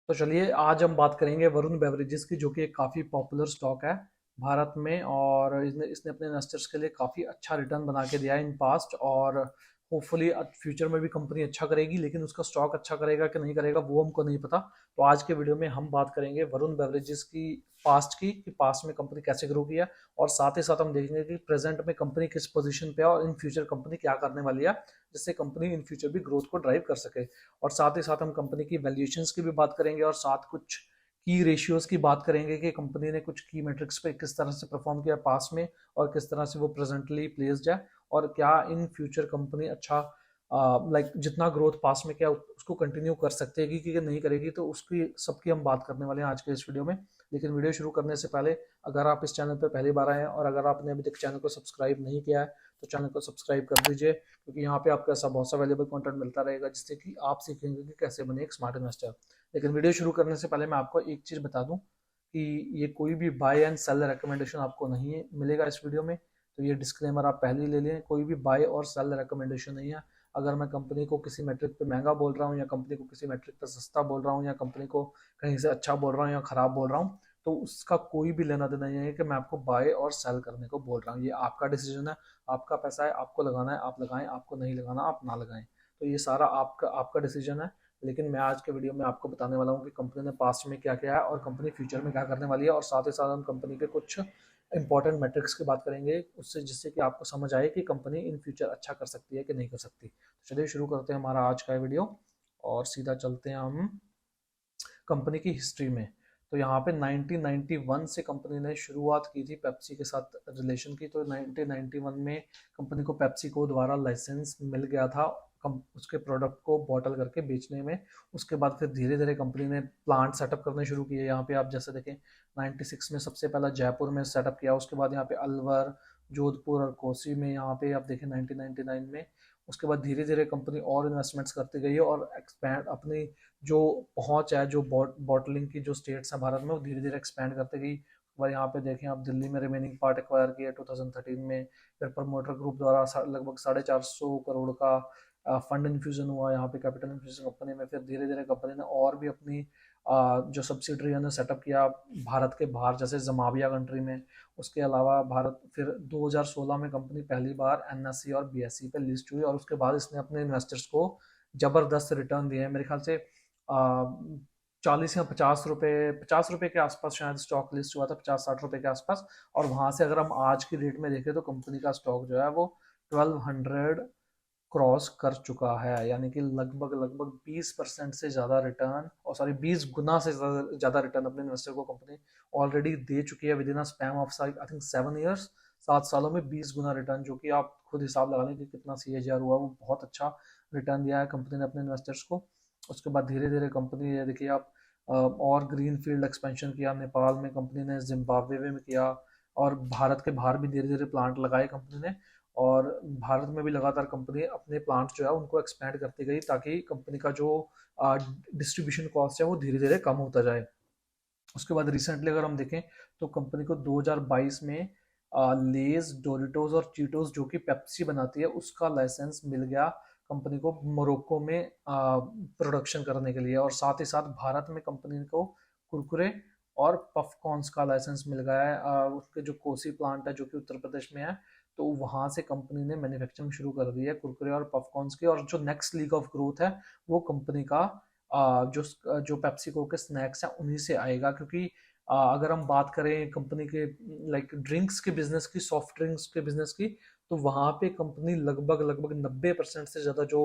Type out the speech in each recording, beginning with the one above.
तो चलिए आज हम बात करेंगे वरुण बेवरेजेस की, जो कि एक काफ़ी पॉपुलर स्टॉक है भारत में। और इसने इसने अपने इन्वेस्टर्स के लिए काफ़ी अच्छा रिटर्न बना के दिया है इन पास्ट। और होपफुली फ्यूचर में भी कंपनी अच्छा करेगी, लेकिन उसका स्टॉक अच्छा करेगा कि नहीं करेगा वो हमको नहीं पता। तो आज के वीडियो में हम बात करेंगे वरुण बेवरेजेस की पास्ट की, कि पास्ट में कंपनी कैसे ग्रो किया, और साथ ही साथ हम देखेंगे कि प्रेजेंट में कंपनी किस पोजीशन पे है और इन फ्यूचर कंपनी क्या करने वाली है, जिससे कंपनी इन फ्यूचर भी ग्रोथ को ड्राइव कर सके। और साथ ही साथ हम कंपनी की वैल्यूएशंस की भी बात करेंगे, और साथ कुछ की रेशियोज की बात करेंगे कि कंपनी ने कुछ की मेट्रिक्स पे किस तरह से परफॉर्म किया पास में, और किस तरह से वो प्रेजेंटली प्लेस्ड है, और क्या इन फ्यूचर कंपनी अच्छा लाइक जितना ग्रोथ पास में किया उसको कंटिन्यू कर सकते हैं कि नहीं करेगी। तो उसकी सबकी हम बात करने वाले हैं आज के इस वीडियो में। लेकिन वीडियो शुरू करने से पहले, अगर आप इस चैनल पर पहली बार आए हैं और अगर आपने अभी तक चैनल को सब्सक्राइब नहीं किया है, तो चैनल को सब्सक्राइब कर दीजिए, क्योंकि यहाँ पे आपको ऐसा बहुत सा वैल्यूएबल कंटेंट मिलता रहेगा जिससे कि आप सीखेंगे कि कैसे बने एक स्मार्ट इन्वेस्टर। लेकिन वीडियो शुरू करने से पहले मैं आपको एक चीज़ बता दूं कि ये कोई भी बाय एंड सेल रिकमेंडेशन आपको नहीं मिलेगा इस वीडियो में। तो ये डिस्क्लेमर आप पहले ही ले लें, कोई भी बाय और सेल रिकमेंडेशन नहीं है। अगर मैं कंपनी को किसी मेट्रिक पे महंगा बोल रहा हूँ, या कंपनी को किसी मेट्रिक पे सस्ता बोल रहा हूँ, या कंपनी को कहीं से अच्छा बोल रहा हूँ या खराब बोल रहा हूँ, तो उसका कोई भी लेना देना नहीं है कि मैं आपको बाय और सेल करने को बोल रहा हूँ। ये आपका डिसीजन है, आपका पैसा है, आपको लगाना है आप लगाएं, आपको नहीं लगाना आप ना लगाएं। तो ये सारा आपका आपका डिसीजन है। लेकिन मैं आज के वीडियो में आपको बताने वाला हूँ कि कंपनी ने पास्ट में क्या किया है और कंपनी फ्यूचर में क्या करने वाली है, और साथ ही साथ हम कंपनी के कुछ इंपॉर्टेंट मैट्रिक्स की बात करेंगे उससे, जिससे कि आपको समझ आए कि कंपनी इन फ्यूचर अच्छा कर सकती है कि नहीं कर सकती। तो चलिए शुरू करते हैं हमारा आज का वीडियो, और सीधा चलते हैं हम कंपनी की हिस्ट्री में। तो यहाँ पे 1991 से कंपनी ने शुरुआत की थी पेप्सी के साथ रिलेशन की। तो 1991 में कंपनी को पेप्सी को द्वारा लाइसेंस मिल गया था उसके प्रोडक्ट को बॉटल करके बेचने में। उसके बाद फिर धीरे धीरे कंपनी ने प्लांट सेटअप करने शुरू किए। यहाँ पे आप जैसे देखें, 96 में सबसे पहला जयपुर में सेटअप किया, उसके बाद यहाँ पे अलवर, जोधपुर और कोसी में यहाँ पे आप देखें 1999 में। उसके बाद धीरे धीरे कंपनी और इन्वेस्टमेंट्स करती गई और एक्सपैंड अपनी जो पहुंच है, जो बॉटलिंग की जो स्टेट्स हैं भारत में, वो धीरे धीरे एक्सपैंड करते गई। और यहाँ पे देखें आप, दिल्ली में रिमेनिंग पार्ट एक्वायर किया 2013 में। फिर प्रमोटर ग्रुप द्वारा लगभग 450 करोड़ का फंड इन्फ्यूजन हुआ यहाँ पे कैपिटल इन्फ्यूजन कंपनी में। फिर धीरे धीरे कंपनी ने और भी अपनी जो सब्सिडरी है सेटअप किया भारत के बाहर, जैसे जमाबिया कंट्री में। उसके अलावा भारत फिर 2016 में कंपनी पहली बार एनएससी और बीएसई पे लिस्ट हुई, और उसके बाद इसने अपने इन्वेस्टर्स को जबरदस्त रिटर्न दिए हैं। मेरे ख्याल से 40 या 50 रुपए, 50 रुपए के आसपास शायद स्टॉक लिस्ट हुआ था, 50-60 रुपए के आसपास। और वहां से अगर हम आज की डेट में देखें तो कंपनी का स्टॉक जो है वो 1200 क्रॉस कर चुका है, यानी कि लगभग लगभग 20% से ज़्यादा रिटर्न, और सॉरी 20 गुना से ज़्यादा रिटर्न अपने इन्वेस्टर को कंपनी ऑलरेडी दे चुकी है with in a span of I think 7 years. 7 सालों में 20 गुना रिटर्न, जो कि आप खुद हिसाब लगा लें कि कितना CAGR हुआ। वो बहुत अच्छा रिटर्न दिया है कंपनी ने अपने इन्वेस्टर्स को। उसके बाद धीरे धीरे कंपनी, ये देखिए आप, और ग्रीन फील्ड एक्सपेंशन किया नेपाल में कंपनी ने, जिम्बाब्वे में किया, और भारत के बाहर भी धीरे धीरे प्लांट लगाए कंपनी ने। और भारत में भी लगातार कंपनी अपने प्लांट जो है उनको एक्सपेंड करती गई, ताकि कंपनी का जो डिस्ट्रीब्यूशन कॉस्ट है वो धीरे धीरे कम होता जाए। उसके बाद रिसेंटली अगर हम देखें तो कंपनी को 2022 में लेज, डोरिटोज और चीटोस, जो कि पेप्सी बनाती है, उसका लाइसेंस मिल गया कंपनी को मोरक्को में प्रोडक्शन करने के लिए। और साथ ही साथ भारत में कंपनी को कुरकुरे और पफकॉर्न्स का लाइसेंस मिल गया है। उसके जो कोसी प्लांट है जो कि उत्तर प्रदेश में है, तो वहां से कंपनी ने मैन्युफैक्चरिंग शुरू कर दी है कुरकुरे और पफकॉर्न्स की। और जो नेक्स्ट लीग ऑफ ग्रोथ है वो कंपनी का जो जो पेप्सिको के स्नैक्स हैं उन्हीं से आएगा। क्योंकि अगर हम बात करें कंपनी के लाइक ड्रिंक्स के बिजनेस की, सॉफ्ट ड्रिंक्स के बिजनेस की, तो वहाँ पे कंपनी लगभग लगभग 90% से ज़्यादा जो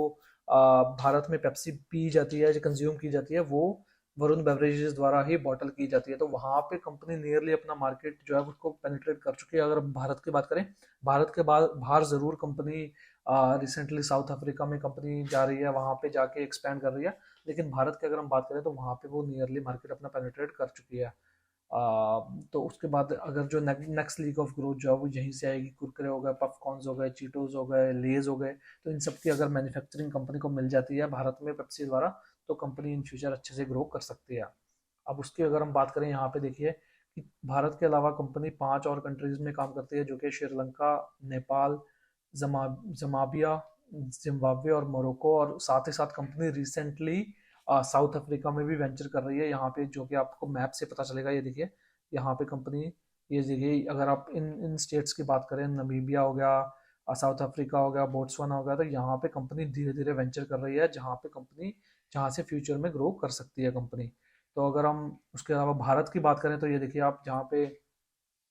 भारत में पेप्सी पी जाती है, जो कंज्यूम की जाती है, वो वरुण बेवरेजेस द्वारा ही बॉटल की जाती है। तो वहाँ पे कंपनी नियरली अपना मार्केट जो है उसको पेनिट्रेट कर चुकी है। अगर भारत की बात करें, भारत के बाद बाहर ज़रूर कंपनी रिसेंटली साउथ अफ्रीका में कंपनी जा रही है, वहाँ पे जाके एक्सपैंड कर रही है। लेकिन भारत की अगर हम बात करें तो वहाँ पे वो नियरली मार्केट अपना पेनिट्रेट कर चुकी है। तो उसके बाद अगर जो नेक्स्ट लीग ऑफ ग्रोथ जो है वो यहीं से आएगी। कुरकुरे हो गए, पफकॉर्न्स हो गए, चीटोस हो गए, लेज हो गए, तो इन सब की अगर मैन्युफैक्चरिंग कंपनी को मिल जाती है भारत में पेप्सी द्वारा, तो कंपनी इन फ्यूचर अच्छे से ग्रो कर सकती है। अब उसकी अगर हम बात करें, यहाँ पे देखिए कि भारत के अलावा कंपनी 5 और कंट्रीज में काम करती है, जो कि श्रीलंका, नेपाल, जमाबिया, जिम्बाब्वे और मोरक्को। और साथ ही साथ कंपनी रिसेंटली साउथ अफ्रीका में भी वेंचर कर रही है यहाँ पे, जो कि आपको मैप से पता चलेगा। ये देखिए यहाँ पे कंपनी, ये देखिए अगर आप इन इन स्टेट्स की बात करें, नमीबिया हो गया, साउथ अफ्रीका हो गया, बोट्सवाना हो गया, तो यहाँ पे कंपनी धीरे धीरे वेंचर कर रही है, जहाँ पे कंपनी, जहाँ से फ्यूचर में ग्रो कर सकती है कंपनी। तो अगर हम उसके अलावा भारत की बात करें, तो ये देखिए आप, जहाँ पे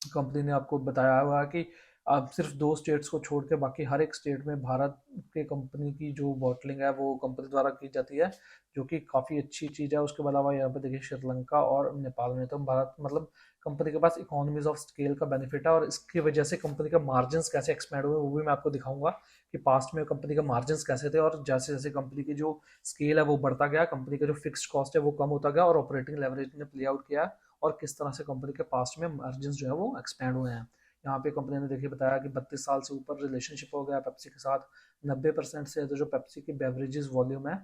कंपनी ने आपको बताया हुआ है कि आप सिर्फ 2 स्टेट्स को छोड़ के बाकी हर एक स्टेट में भारत के कंपनी की जो बॉटलिंग है वो कंपनी द्वारा की जाती है, जो कि काफ़ी अच्छी चीज़ है। उसके अलावा यहाँ पे देखिए श्रीलंका और नेपाल में, तो भारत मतलब कंपनी के पास इकोनॉमीज ऑफ स्केल का बेनिफिट है, और इसकी वजह से कंपनी का मार्जिन कैसे एक्सपैंड हुए वो भी मैं आपको दिखाऊंगा कि पास्ट में कंपनी का मार्जिन कैसे थे, और जैसे जैसे कंपनी की जो स्केल है वो बढ़ता गया, कंपनी का जो फिक्स्ड कॉस्ट है वो कम होता गया, और ऑपरेटिंग लेवरेज ने प्ले आउट किया, और किस तरह से कंपनी के पास्ट में मार्जिन जो है वो एक्सपैंड हुए हैं। यहाँ पे कंपनी ने देखिए बताया कि 32 साल से ऊपर रिलेशनशिप हो गया पेप्सी के साथ। 90% से जो पेप्सी की बेवरेजेस वॉल्यूम है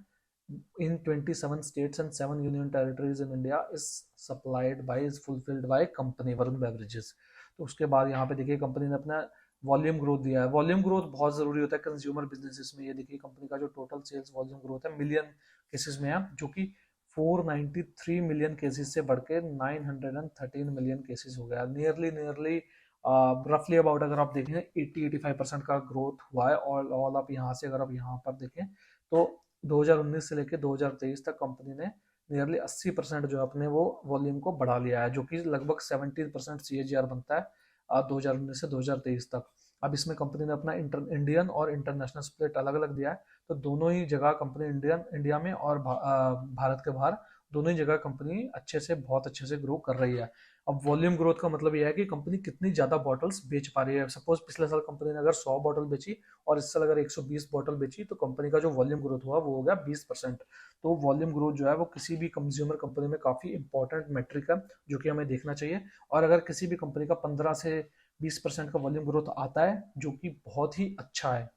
इन 27 states and 7 union territories in India is supplied by, is fulfilled by company Varun beverages. तो उसके बाद यहाँ पे देखिए कंपनी ने अपना वॉल्यूम ग्रोथ दिया है। वॉल्यूम ग्रोथ बहुत जरूरी होता है कंज्यूमर बिजनेसेस में। ये देखिए कंपनी का जो टोटल सेल्स वॉल्यूम ग्रोथ है मिलियन केसेस में है, जो कि 493 मिलियन केसेस से बढ़ के 913 मिलियन केसेस हो गया। नियरली नियरली रफली अबाउट अगर आप देखें 80-85% का ग्रोथ हुआ है। और आप यहाँ से, अगर आप यहाँ पर देखें तो 2019 से लेकर 2023 तक कंपनी ने नियरली 80% जो अपने वो वॉल्यूम को बढ़ा लिया है, जो कि लगभग 17% CAGR बनता है 2019 से 2023 तक। अब इसमें कंपनी ने अपना इंडियन और इंटरनेशनल स्प्लिट अलग अलग दिया है, तो दोनों ही जगह कंपनी इंडिया में और भारत के बाहर दोनों ही जगह कंपनी अच्छे से, बहुत अच्छे से ग्रो कर रही है। अब वॉल्यूम ग्रोथ का मतलब यह है कि कंपनी कितनी ज्यादा बॉटल्स बेच पा रही है। सपोज पिछले साल कंपनी ने अगर 100 बॉटल बेची और इस साल अगर 120 बॉटल बेची, तो कंपनी का जो वॉल्यूम ग्रोथ हुआ वो हो गया 20%। तो वॉल्यूम ग्रोथ जो है वो किसी भी कंज्यूमर कंपनी में काफी इंपॉर्टेंट मेट्रिक है, जो कि हमें देखना चाहिए। और अगर किसी भी कंपनी का 15 से 20% का वॉल्यूम ग्रोथ आता है, जो कि बहुत ही अच्छा है,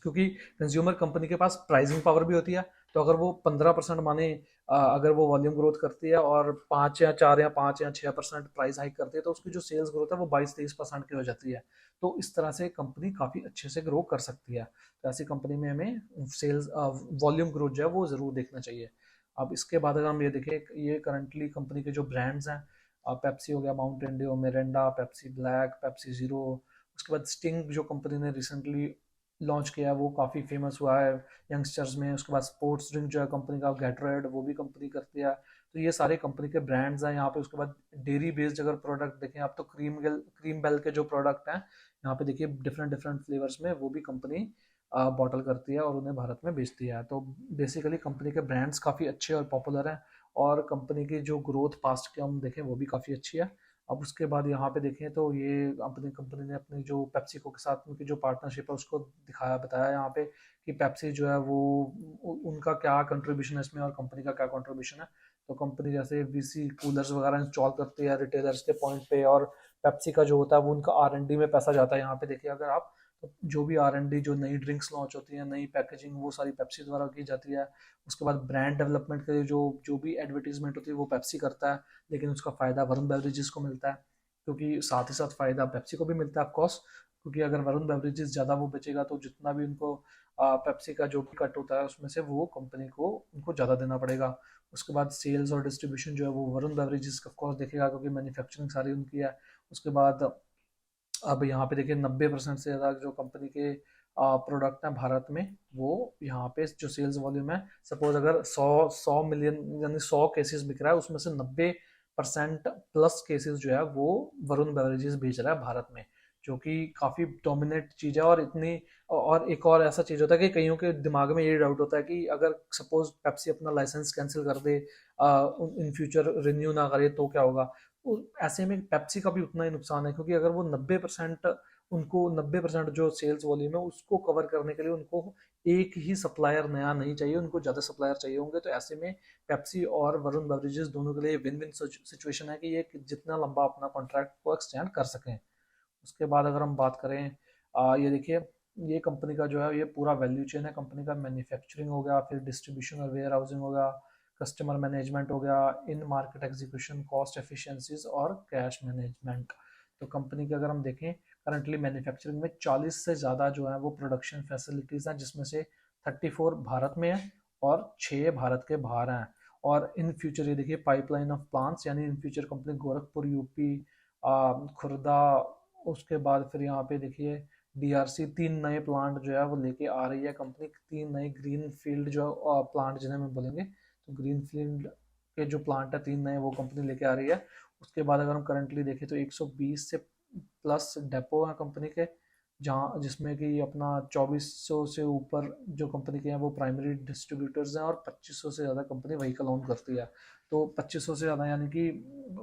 क्योंकि कंज्यूमर कंपनी के पास प्राइसिंग पावर भी होती है। तो अगर वो 15% माने, अगर वो वॉल्यूम ग्रोथ करती है और 5 या 4 या 5 या 6% प्राइस हाइक करती है, तो उसकी जो सेल्स ग्रोथ है वो 22-23% की हो जाती है। तो इस तरह से कंपनी काफ़ी अच्छे से ग्रो कर सकती है। तो ऐसी कंपनी में हमें सेल्स वॉल्यूम ग्रोथ जो है वो ज़रूर देखना चाहिए। अब इसके बाद अगर हम ये देखें, ये करंटली कंपनी के जो ब्रांड्स हैं, पेप्सी हो गया, Mountain Dew, Mirinda, Pepsi black, Pepsi zero. उसके बाद स्टिंग जो कंपनी ने रिसेंटली लॉन्च किया है वो काफ़ी फेमस हुआ है यंगस्टर्स में। उसके बाद स्पोर्ट्स ड्रिंक जो है कंपनी का गैटरेड, वो भी कंपनी करती है। तो ये सारे कंपनी के ब्रांड्स हैं यहाँ पे। उसके बाद डेयरी बेस्ड अगर प्रोडक्ट देखें आप, तो क्रीम बेल के जो प्रोडक्ट हैं यहाँ पे देखिए डिफरेंट डिफरेंट फ्लेवर्स में, वो भी कंपनी बॉटल करती है और उन्हें भारत में बेचती है। तो बेसिकली कंपनी के ब्रांड्स काफ़ी अच्छे और पॉपुलर हैं, और कंपनी की जो ग्रोथ पास्ट की हम देखें वो भी काफ़ी अच्छी है। अब उसके बाद यहाँ पे देखें तो ये अपनी कंपनी ने अपनी जो पेप्सिको के साथ उनकी जो पार्टनरशिप है उसको दिखाया, बताया यहाँ पे कि पेप्सी जो है वो उनका क्या कंट्रीब्यूशन है इसमें और कंपनी का क्या कंट्रीब्यूशन है। तो कंपनी जैसे VC कूलर्स वगैरह इंस्टॉल करती है रिटेलर्स के पॉइंट पे, और पेप्सी का जो होता है वो उनका R&D में पैसा जाता है। यहाँ पे देखिए अगर आप, तो जो भी R&D, जो नई ड्रिंक्स लॉन्च होती है, नई पैकेजिंग, वो सारी पेप्सी द्वारा की जाती है। उसके बाद ब्रांड डेवलपमेंट के लिए जो जो भी एडवर्टीजमेंट होती है वो पेप्सी करता है, लेकिन उसका फ़ायदा वरुण बेवरेजेस को मिलता है, क्योंकि साथ ही साथ फ़ायदा पेप्सी को भी मिलता है ऑफकोर्स, क्योंकि अगर वरुण बेवरेजेस ज़्यादा वो बेचेगा तो जितना भी उनको पेप्सी का जो भी कट होता है उसमें से वो कंपनी को उनको ज़्यादा देना पड़ेगा। उसके बाद सेल्स और डिस्ट्रीब्यूशन जो है वो वरुण बेवरेजेस ऑफकोर्स देखेगा, क्योंकि मैन्युफैक्चरिंग सारी उनकी है। उसके बाद अब यहाँ पे देखिए 90% से ज़्यादा जो कंपनी के प्रोडक्ट हैं भारत में, वो यहाँ पे जो सेल्स वॉल्यूम है, सपोज अगर 100 मिलियन यानी 100 केसेस बिक रहा है, उसमें से 90% प्लस केसेस जो है वो वरुण बेवरेजेस बेच रहा है भारत में, जो कि काफ़ी डोमिनेट चीज़ है। और इतनी, और एक और ऐसा चीज़ होता है कि कईयों के दिमाग में ये डाउट होता है कि अगर सपोज पेप्सी अपना लाइसेंस कैंसिल कर दे, इन फ्यूचर रिन्यू ना करे, तो क्या होगा। ऐसे में पेप्सी का भी उतना ही नुकसान है, क्योंकि अगर वो 90%, उनको 90% जो सेल्स वॉल्यूम है उसको कवर करने के लिए उनको एक ही सप्लायर नया नहीं चाहिए, उनको ज़्यादा सप्लायर चाहिए होंगे। तो ऐसे में पेप्सी और वरुण बेवरेजेस दोनों के लिए विन विन सिचुएशन है कि ये जितना लंबा अपना कॉन्ट्रैक्ट को एक्सटेंड कर सकें। उसके बाद अगर हम बात करें, ये देखिए ये कंपनी का जो है ये पूरा वैल्यू चेन है कंपनी का। मैन्युफैक्चरिंग हो गया, फिर डिस्ट्रीब्यूशन और वेयर हाउसिंग हो गया, कस्टमर मैनेजमेंट हो गया, इन मार्केट एग्जीक्यूशन, कॉस्ट एफिशिएंसीज और कैश मैनेजमेंट। तो कंपनी की अगर हम देखें करंटली मैन्युफैक्चरिंग में 40 से ज़्यादा जो है वो प्रोडक्शन फैसिलिटीज़ हैं, जिसमें से 34 भारत में है और 6 भारत के बाहर हैं। और इन फ्यूचर ये देखिए पाइपलाइन ऑफ प्लांट्स, यानी इन future company Gorakhpur UP, Khurda, उसके बाद फिर यहाँ पे देखिए डीआरसी 3 नए प्लांट जो है वो लेके आ रही है कंपनी। 3 नए ग्रीन फील्ड जो प्लांट जिन्हें हम बोलेंगे, तो ग्रीन फील्ड के जो प्लांट है 3 नए वो कंपनी लेके आ रही है। उसके बाद अगर हम करंटली देखें तो 120 से प्लस डेपो हैं कंपनी के, जहाँ जिसमें कि अपना 2400 से ऊपर जो कंपनी के हैं वो प्राइमरी डिस्ट्रीब्यूटर्स हैं, और 2500 से ज़्यादा कंपनी व्हीकल ओन करती है। तो 2500 से ज़्यादा यानी कि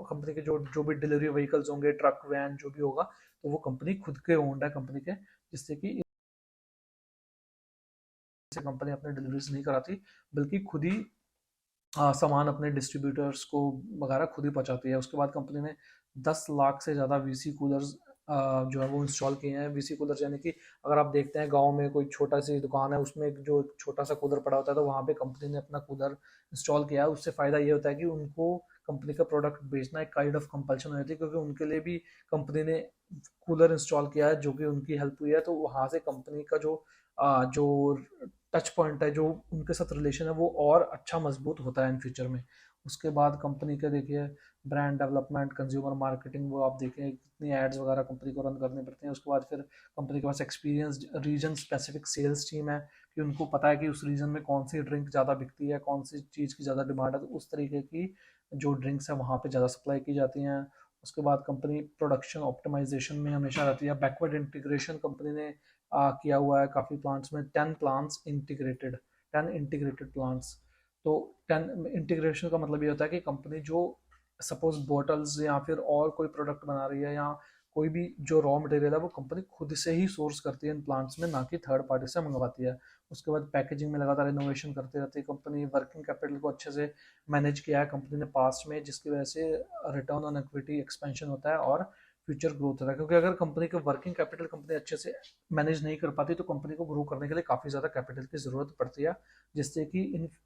कंपनी के जो जो भी डिलीवरी व्हीकल्स होंगे, ट्रक वैन जो भी होगा, तो वो कंपनी खुद के ओन्ड है कंपनी के, जिससे कि कंपनी अपने डिलीवरीज नहीं कराती, बल्कि खुद ही सामान अपने डिस्ट्रीब्यूटर्स को वगैरह खुद ही पहुंचाती है। उसके बाद कंपनी ने 10 लाख से ज़्यादा वीसी कूलर्स जो है वो इंस्टॉल किए हैं। वीसी कूलर्स यानी कि अगर आप देखते हैं गांव में कोई छोटा सी दुकान है, उसमें जो एक छोटा सा कूलर पड़ा होता है, तो वहाँ पे कंपनी ने अपना कूलर इंस्टॉल किया है। उससे फ़ायदा ये होता है कि उनको कंपनी का प्रोडक्ट बेचना एक काइंड ऑफ कंपल्शन हो जाती है, क्योंकि उनके लिए भी कंपनी ने कूलर इंस्टॉल किया है जो कि उनकी हेल्प हुई है। तो वहाँ से कंपनी का जो टच पॉइंट है, जो उनके साथ रिलेशन है, वो और अच्छा मजबूत होता है इन फ्यूचर में। उसके बाद कंपनी के देखिए ब्रांड डेवलपमेंट, कंज्यूमर मार्केटिंग, वो आप देखें कितनी एड्स वगैरह कंपनी को रन करने पड़ते हैं। उसके बाद फिर कंपनी के पास experience region specific sales team है, कि उनको पता है कि उस रीजन में कौन सी ड्रिंक ज़्यादा बिकती है, कौन सी चीज़ की ज़्यादा डिमांड है, तो उस तरीके की जो ड्रिंक्स है वहाँ पे ज़्यादा सप्लाई की जाती हैं। उसके बाद कंपनी प्रोडक्शन ऑप्टिमाइजेशन में हमेशा रहती है। बैकवर्ड इंटीग्रेशन कंपनी ने किया हुआ है काफ़ी प्लांट्स में, 10 इंटीग्रेटेड प्लांट्स। तो 10 इंटीग्रेशन का मतलब ये होता है कि कंपनी जो सपोज बॉटल्स या फिर और कोई प्रोडक्ट बना रही है, या कोई भी जो रॉ मटेरियल है, वो कंपनी खुद से ही सोर्स करती है इन प्लांट्स में, ना कि थर्ड पार्टी से मंगवाती है। उसके बाद पैकेजिंग में लगातार इनोवेशन करती रहती है कंपनी। वर्किंग कैपिटल को अच्छे से मैनेज किया है कंपनी ने पास्ट में, जिसकी वजह से रिटर्न ऑन इक्विटी एक्सपेंशन होता है और फ्यूचर ग्रोथ होता है। क्योंकि अगर कंपनी का वर्किंग कैपिटल कंपनी अच्छे से मैनेज नहीं कर पाती, तो कंपनी को ग्रो करने के लिए काफ़ी ज़्यादा कैपिटल की ज़रूरत पड़ती है, जिससे कि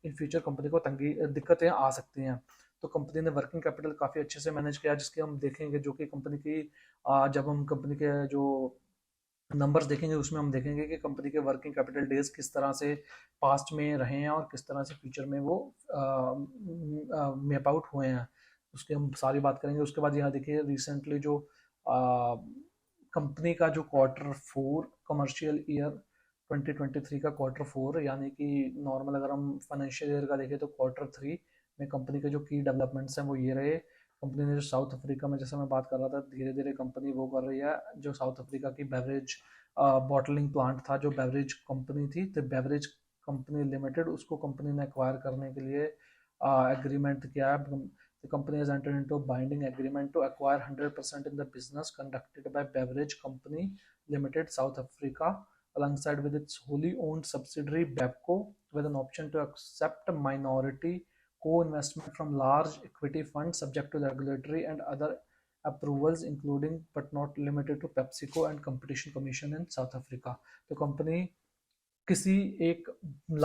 इन फ्यूचर कंपनी को तंगी दिक्कतें आ सकती हैं। तो कंपनी ने वर्किंग कैपिटल काफ़ी अच्छे से मैनेज किया, जिसके हम देखेंगे जो कि कंपनी की जब हम कंपनी के जो नंबर्स देखेंगे उसमें हम देखेंगे कि कंपनी के वर्किंग कैपिटल डेज किस तरह से पास्ट में रहे हैं और किस तरह से फ्यूचर में वो मैप आउट हुए हैं। उसकी हम सारी बात करेंगे। उसके बाद यहाँ देखिए रिसेंटली जो कंपनी का जो Q4 कमर्शियल ईयर 2023 का Q4, यानी कि नॉर्मल अगर हम फाइनेंशियल ईयर का देखें तो Q3 में कंपनी के जो की डेवलपमेंट्स हैं वो ये रहे। कंपनी ने जो साउथ अफ्रीका में, जैसे मैं बात कर रहा था, धीरे धीरे कंपनी वो कर रही है, जो साउथ अफ्रीका की बेवरेज बॉटलिंग प्लांट था, जो बेवरेज कंपनी थी, तो बेवरेज कंपनी लिमिटेड, उसको कंपनी ने एक्वायर करने के लिए एग्रीमेंट किया है। The company has entered into a binding agreement to acquire 100% in the business conducted by Beverage Company Limited, South Africa, alongside with its wholly owned subsidiary Bevco, with an option to accept minority co-investment from large equity funds subject to regulatory and other approvals, including but not limited to PepsiCo and Competition Commission in South Africa. तो company किसी एक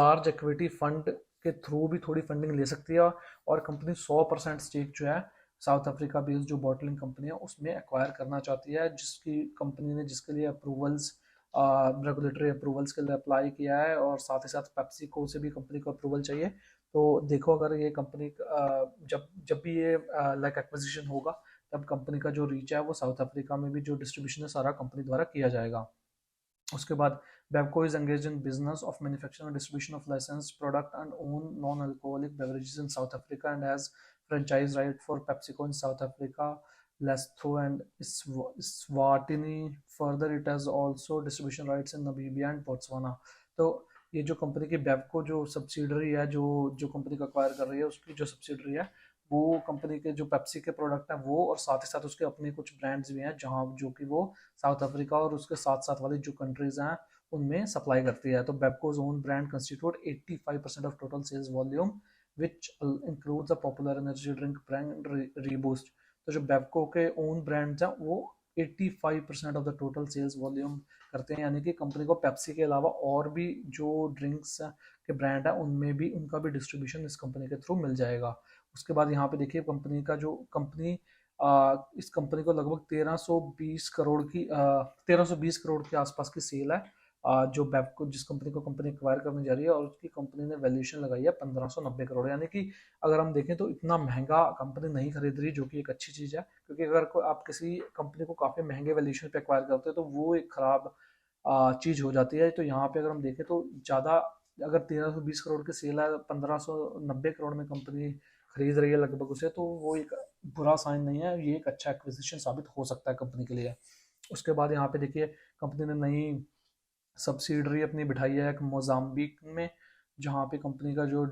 large equity fund के through भी थोड़ी funding ले सकती है, और कंपनी 100% स्टेक जो है साउथ अफ्रीका बेस्ड जो बॉटलिंग कंपनी है उसमें एक्वायर करना चाहती है, जिसकी कंपनी ने जिसके लिए अप्रूवल्स रेगुलेटरी अप्रूवल्स के लिए अप्लाई किया है, और साथ ही साथ पेप्सिको से भी कंपनी को अप्रूवल चाहिए। तो देखो अगर ये कंपनी जब जब भी ये लाइक एक्विजिशन होगा, तब कंपनी का जो रीच है वो साउथ अफ्रीका में भी जो डिस्ट्रीब्यूशन है सारा कंपनी द्वारा किया जाएगा। उसके बाद Bevco is engaged in business of manufacturing and distribution of licensed product and own non-alcoholic beverages in South Africa, and has franchise right for PepsiCo in South Africa, Lesotho and Eswatini. Further, it has also distribution rights in Namibia and Botswana. तो ये जो company की बेवको जो subsidiary है, जो जो company को acquire कर रही है, उसकी जो सब्सिडरी है, वो कंपनी के जो पेप्सी के प्रोडक्ट हैं वो, और साथ ही साथ उसके अपने कुछ ब्रांड्स भी हैं, जहाँ जो कि वो साउथ अफ्रीका और उसके साथ साथ वाली जो कंट्रीज हैं उनमें सप्लाई करती है। तो Bevco's own brand constitute 85% of total sales volume, which includes a popular energy drink brand Reboost. तो जो बेवको के ओन ब्रांड्स हैं वो 85% of the total sales volume करते हैं, यानी कि कंपनी को पेप्सी के अलावा और भी जो ड्रिंक्स के ब्रांड है उनमें भी उनका भी डिस्ट्रीब्यूशन इस कंपनी के थ्रू मिल जाएगा। उसके बाद यहाँ पे देखिए कंपनी का जो कंपनी इस कंपनी को लगभग 1320 करोड़ की 1320 करोड़ के आसपास की सेल है जो बेवको जिस कंपनी को कंपनी एक्वायर करने जा रही है, और उसकी कंपनी ने वैल्यूएशन लगाई है 1590 करोड़। यानी कि अगर हम देखें तो इतना महंगा कंपनी नहीं खरीद रही, जो कि एक अच्छी चीज़ है, क्योंकि अगर आप किसी कंपनी को काफ़ी महंगे वैल्यूएशन पे एक्वायर करते हो तो वो एक खराब चीज़ हो जाती है। तो यहाँ पे अगर हम देखें तो ज़्यादा, अगर 1320 करोड़ की सेल है, 1590 करोड़ में कंपनी खरीद रही है लगभग उसे, तो वो एक बुरा साइन नहीं है, ये एक अच्छा एक्विजिशन साबित हो सकता है कंपनी के लिए। उसके बाद यहाँ पे देखिए, कंपनी ने नई सब्सिडरी अपनी बिठाई है एक मोजाम्बिक में, जहाँ पे कंपनी का जो